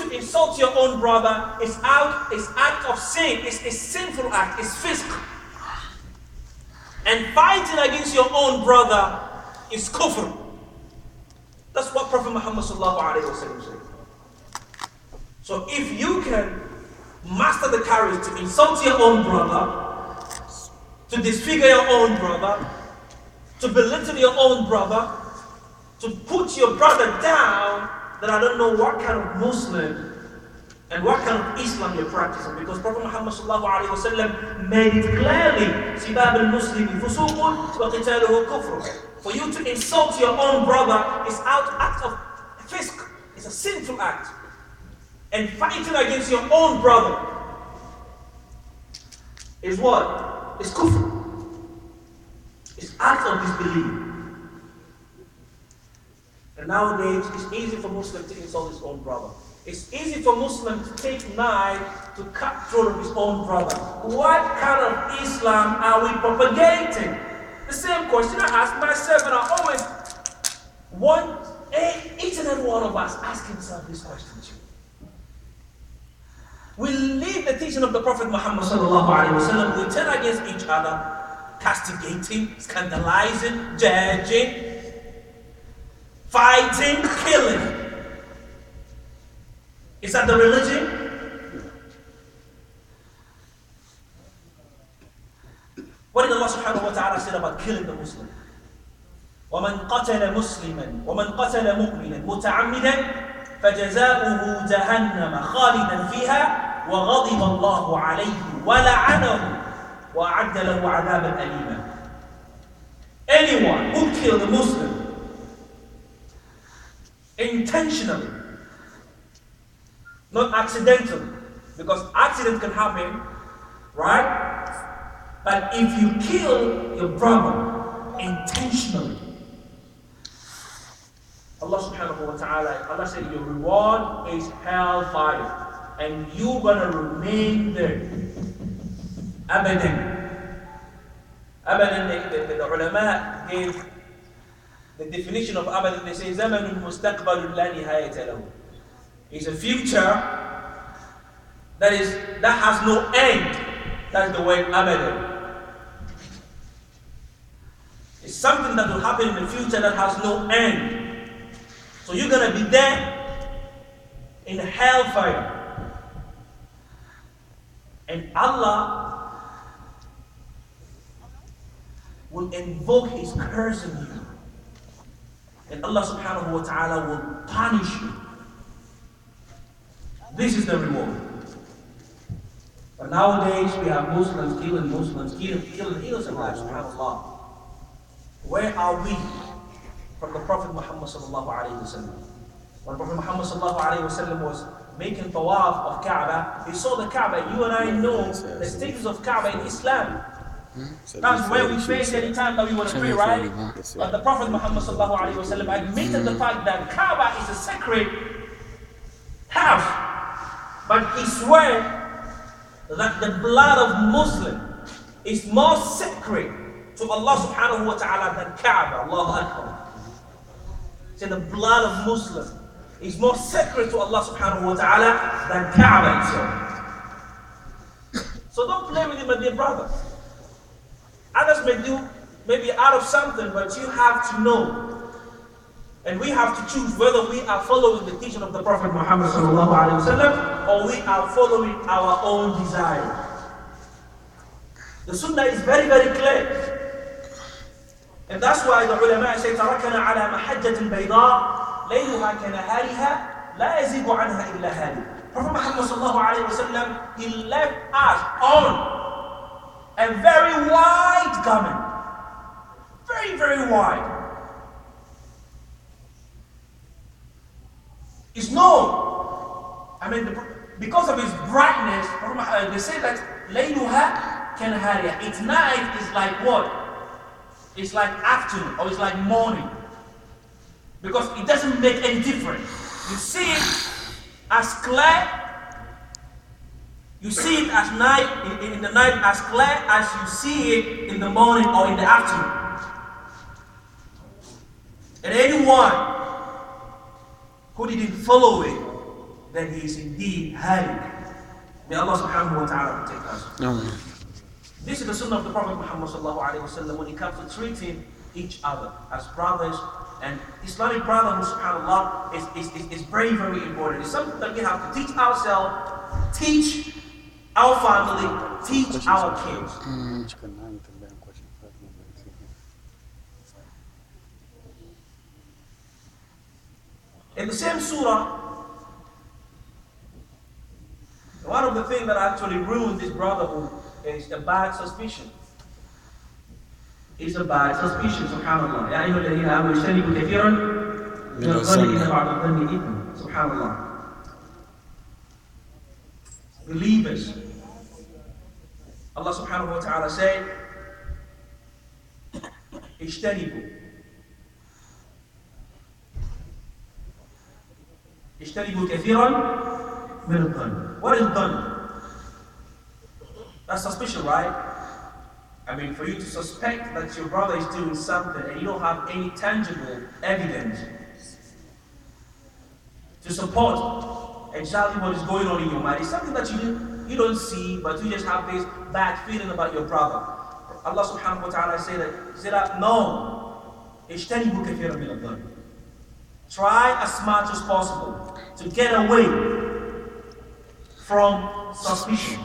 to insult your own brother is act of sin. It's a sinful act. It's fisk. And fighting against your own brother is kufr. That's what Prophet Muhammad sallallahu alaihi wasallam said. So if you can master the courage to insult your own brother, to disfigure your own brother, to belittle your own brother, to put your brother down, then I don't know what kind of Muslim and what kind of Islam you're practicing. Because Prophet Muhammad sallallahu alaihi wasallam made it clearly, "Sibab al-Muslimi fusuqun wa qitaluhu kufr." For you to insult your own brother is act of fisk. It's a sinful act. And fighting against your own brother is what? It's kufr. It's act of disbelief. And nowadays, it's easy for Muslims to insult his own brother. It's easy for Muslims to take knife to cut throat of his own brother. What kind of Islam are we propagating? The same question I ask myself, and I always want each and every one of us ask himself this question too. We leave the teaching of the Prophet Muhammad sallallahu alaihi wasallam. We turn against each other, castigating, scandalizing, judging, fighting, killing. Is that the religion? What did Allah subhanahu wa ta'ala say about killing the Muslim? وَمَنْ قَتَلَ مُسْلِمًا وَمَنْ قَتَلَ مُؤْمِنًا مُتَعَمِّدًا فَجَزَاؤُهُ جَهَنَّمَ خَالِدًا فِيهَا وَغَضِبَ اللَّهُ عَلَيْهِ وَلَعَنَهُ وَأَعَدَّ لَهُ عَذَابًا أَلِيمًا. Anyone who killed a Muslim intentionally, not accidentally, because accident can happen, right? But if you kill your brother intentionally, Allah subhanahu wa ta'ala, Allah said your reward is hellfire, and you're gonna remain there. Abadan. Abadan, the ulama gave the definition of abadan. They say zamanun mustaqbalun la nihayata lahu. It's a future that has no end. That's the word abadan. It's something that will happen in the future that has no end. So you're gonna be there in hellfire. And Allah will invoke His curse on you. And Allah subhanahu wa ta'ala will punish you. This is the reward. But nowadays we have Muslims killing innocent lives, subhanAllah. Where are we from the Prophet Muhammad sallallahu alayhi wa sallam? When Prophet Muhammad sallallahu alayhi wa sallam was making tawaf of Kaaba, he saw the Kaaba. You and I know the status of Kaaba in Islam. That's where we face any time that we want to pray, right? But the Prophet Muhammad sallallahu alayhi wa sallam admitted the fact that Kaaba is a sacred house. But he swore that the blood of Muslim is more sacred to Allah subhanahu wa ta'ala than Kaaba. Allahu Akbar. So the blood of Muslim is more sacred to Allah subhanahu wa ta'ala than Kaaba itself. So don't play with it, my dear brother. Others may do maybe out of something, but you have to know. And we have to choose whether we are following the teaching of the Prophet Muhammad sallallahu alaihi wasallam or we are following our own desire. The Sunnah is very, very clear. And that's why the ulama say, تَرَكَنَا عَلَى مَحَجَّةٍ بَيْضَاءٍ لَيْلُهَا كَنَهَارِهَا لَا يَزِيغُ عَنْهَا إِلَّا هَالِكٌ. Prophet Muhammad sallallahu alayhi wa sallam, he left us on a very wide garment. Very, very wide. It's known. Because of its brightness, they say that لَيْلُهَا كَنَهَارِهَا. Its night is like what? It's like afternoon or it's like morning, because it doesn't make any difference. You see it as clear, you see it as night in the night as clear as you see it in the morning or in the afternoon. And anyone who didn't follow it then he is indeed halik. May Allah subhanahu wa ta'ala protect us. This is the sunnah of the Prophet Muhammad sallallahu alayhi wa sallam when it comes to treating each other as brothers. And Islamic brotherhood, subhanAllah, is very, very important. It's something that we have to teach ourselves, teach our family, teach our kids. In the same surah, one of the things that actually ruined this brotherhood is a bad suspicion. It's a bad suspicion, subhanAllah. يَا أَيُّهَا الَّذِينَ آمَنُوا اجْتَنِبُوا كَثِيرًا مِنَ الظَّنِّ إِنَّ بَعْضَ الظَّنِّ إِثْمٌ. Subhanallah. Believers, Allah subhanahu wa ta'ala said, اجتنبوا كثيرا من الظن. What is done? That's suspicion, right? I mean, for you to suspect that your brother is doing something and you don't have any tangible evidence to support exactly what is going on in your mind. It's something that you don't see, but you just have this bad feeling about your brother. Allah subhanahu wa ta'ala said that no. اجتنبوا كثيرا من الظن. Try as much as possible to get away from suspicion.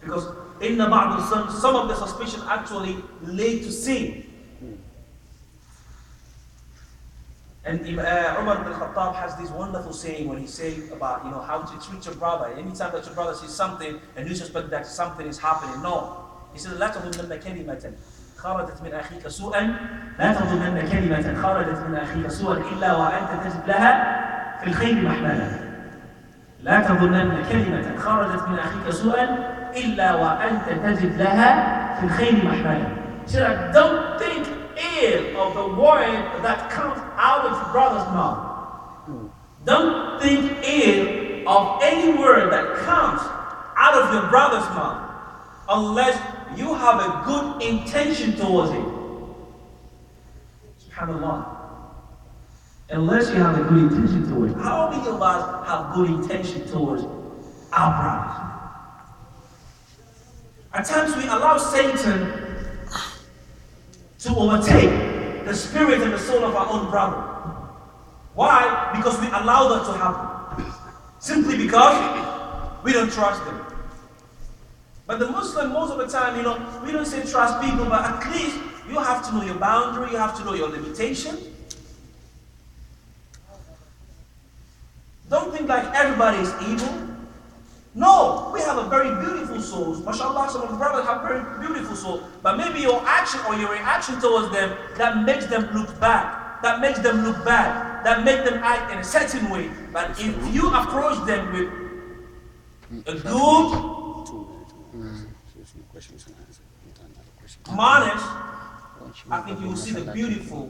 Because in the Bible, some of the suspicion actually lead to sin. And Umar ibn Khattab has this wonderful saying when he says about how to treat your brother. Anytime that your brother sees something and you suspect that something is happening, no. He says, لا تظنن كلمة خرجت من أخيك سوءا لا تظنن كلمة خرجت من أخيك سوءا إلا وأنت تجد لها في الخير محملا. لا تظنن كلمة خرجت من أخيك سوءا إلا وأنت تجد لها في الخير محملا. So that don't think ill of the word that comes out of your brother's mouth. Don't think ill of any word that comes out of your brother's mouth unless you have a good intention towards it. SubhanAllah. Unless you have a good intention towards it. How many of us have good intention towards our brothers? At times we allow Satan to overtake the spirit and the soul of our own brother. Why? Because we allow that to happen. Simply because we don't trust them. But the Muslim, most of the time, we don't say trust people, but at least you have to know your boundary, you have to know your limitation. Don't think like everybody is evil. No, we have a very beautiful soul. MashaAllah, some of the brothers have very beautiful souls. But maybe your action or your reaction towards them, that makes them look bad. That makes them look bad. That makes them act in a certain way. But if you approach them with a good manners, I think you will see the beautiful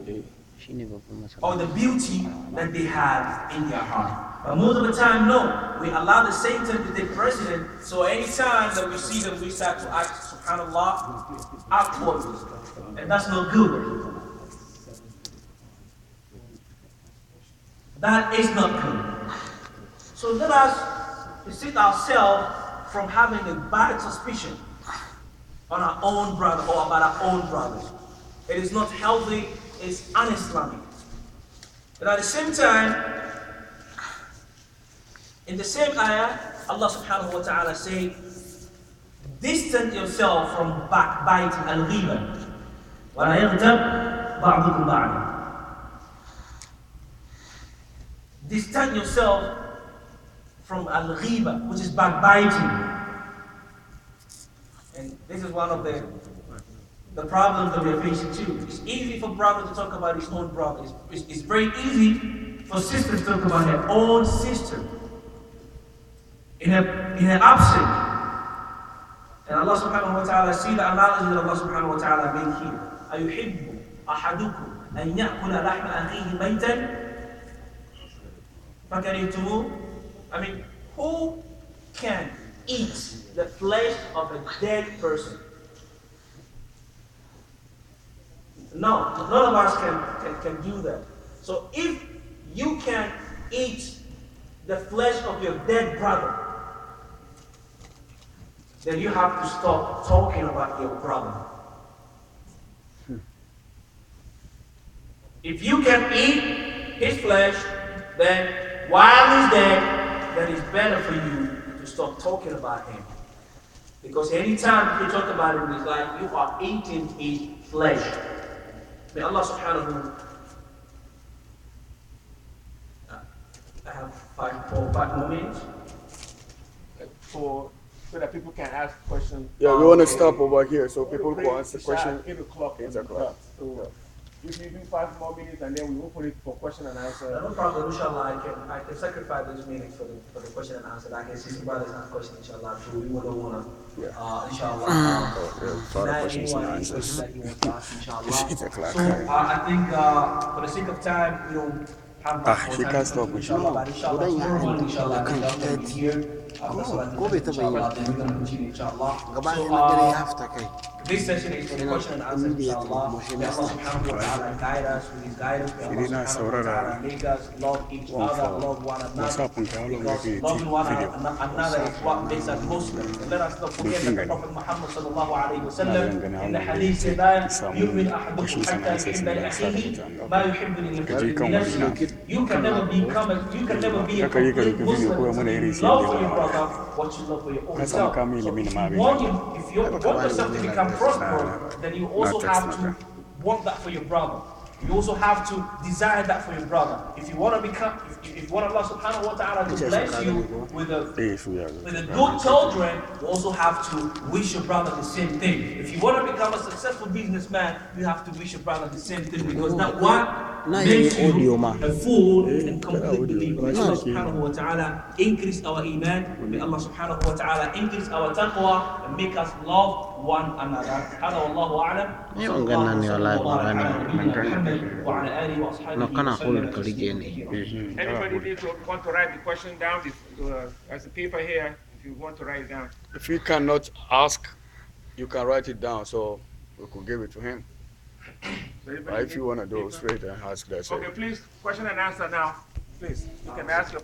or the beauty that they have in their heart. But most of the time, no. We allow the Satan to take precedent. So anytime that we see them, we start to act, subhanAllah, outwardly. And that's not good. That is not good. So let us restrict ourselves from having a bad suspicion on our own brother or about our own brothers. It is not healthy, it's un-Islamic. But at the same time, in the same ayah, Allah subhanahu wa ta'ala says, distance yourself from backbiting al-ghiba. وَلَا يَغْتَبْ بَعْضُكُمْ بَعْضًا. Distance yourself from al-ghiba, which is backbiting. And this is one of the problems that we are facing too. It's easy for brother to talk about his own brother. It's very easy for sisters to talk about their own sister in her absence. And Allah subhanahu wa ta'ala, see the analogy that Allah subhanahu wa ta'ala made here. أَيُحِبُّ أَحَدُكُمْ أَنْ يَأْكُلَ لَحْمَ أَخِيهِ مَيْتًا فَكَرِهْتُمُوهُ. I mean, who can eat the flesh of a dead person? No, none of us can do that. So if you can eat the flesh of your dead brother, then you have to stop talking about your brother. If you can eat his flesh, then while he's dead, then it's better for you to stop talking about him. Because anytime you talk about him, it's like you are eating his flesh. May Allah subhanahu. I have 5 more minutes. So that people can ask questions. Yeah, we want to stop over here so people can ask the question. 8 o'clock. 8 o'clock. So if you do 5 more minutes and then we open it for question and answer. No problem, inshallah. I can sacrifice those minutes for the question and answer. I can see some brothers ask questions, inshallah. So we don't want to, inshallah. For the questions and answers. That you want to ask, inshallah. 8 o'clock. So I think for the sake of time, we don't have much more he time. can't stop, Inshallah, but inshallah, tomorrow, inshallah, we'll be here. After Salat, inshallah, then we're going to continue, inshallah. So, this session is for the question and answer, inshallah. May Allah subhanahu wa ta'ala guide us with his guidance. May Allah subhanahu wa ta'ala make us love each other, love one another. Because loving one another is what makes us Muslims. And let us not forget that the Prophet Muhammad sallallahu alayhi wa sallam in the hadith said that يُؤْمِنْ أَحَدُكُمْ حَتَّى يُحِبَّ لِأَخِيهِ مَا يُحِبُّ لِنَفْسِهِ. You can never be a complete Muslim until you love for your brother what you love for your own self. So if you want yourself to become prosperous, then you also have to want that for your brother. You also have to desire that for your brother. If you want to become, if you want Allah subhanahu wa ta'ala to bless you with a good children, you also have to wish your brother the same thing. If you want to become a successful businessman, you have to wish your brother the same thing, because that one makes you a full and complete believer. May Allah subhanahu wa ta'ala increase our iman. May Allah subhanahu wa ta'ala increase our taqwa and make us love one another. هذا والله أعلم. وعلى آله وأصحابه وسلم. Anybody want to write the question down? There's a paper here. If you want to write it down. If you cannot ask, you can write it down so we could give it to him. But if you want to do straight and ask that. Okay, please, question and answer now. Please, you can ask your